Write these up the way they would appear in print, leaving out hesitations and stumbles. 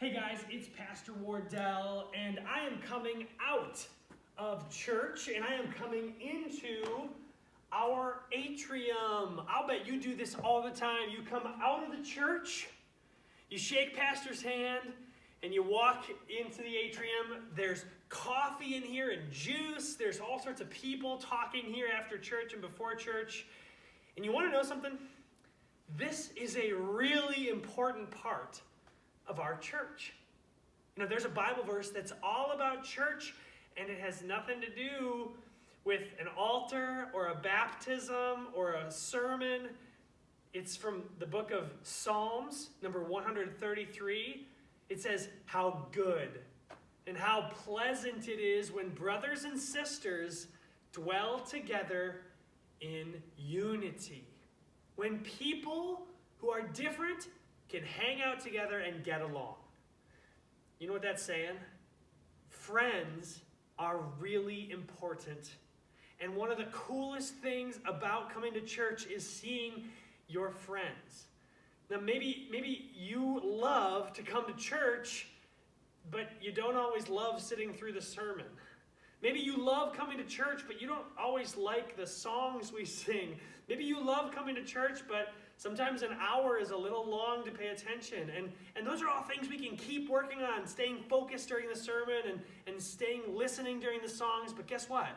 Hey guys, it's Pastor Wardell, and I am coming out of church, and I am coming into our atrium. I'll bet you do this all the time. You come out of the church, you shake Pastor's hand, and you walk into the atrium. There's coffee in here and juice. There's all sorts of people talking here after church and before church. And you want to know something? This is a really important part of our church. You know, there's a Bible verse that's all about church, and it has nothing to do with an altar or a baptism or a sermon. It's from the book of Psalms, number 133. It says, how good and how pleasant it is when brothers and sisters dwell together in unity. When people who are different can hang out together and get along. You know what that's saying? Friends are really important. And one of the coolest things about coming to church is seeing your friends. Now maybe you love to come to church, but you don't always love sitting through the sermon. Maybe you love coming to church, but you don't always like the songs we sing. Maybe you love coming to church, but sometimes an hour is a little long to pay attention. And those are all things we can keep working on, staying focused during the sermon and staying listening during the songs. But guess what?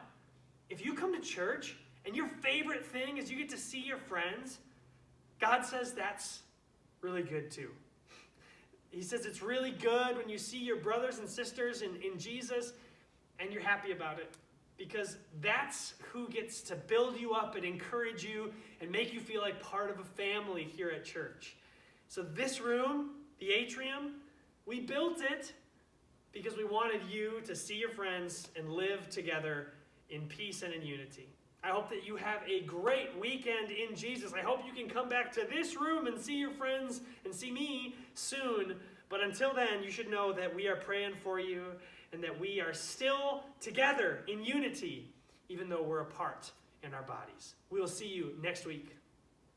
If you come to church and your favorite thing is you get to see your friends, God says that's really good too. He says it's really good when you see your brothers and sisters in Jesus and you're happy about it, because that's who gets to build you up and encourage you and make you feel like part of a family here at church. So this room, the atrium, we built it because we wanted you to see your friends and live together in peace and in unity. I hope that you have a great weekend in Jesus. I hope you can come back to this room and see your friends and see me soon. But until then, you should know that we are praying for you and that we are still together in unity, even though we're apart in our bodies. We will see you next week.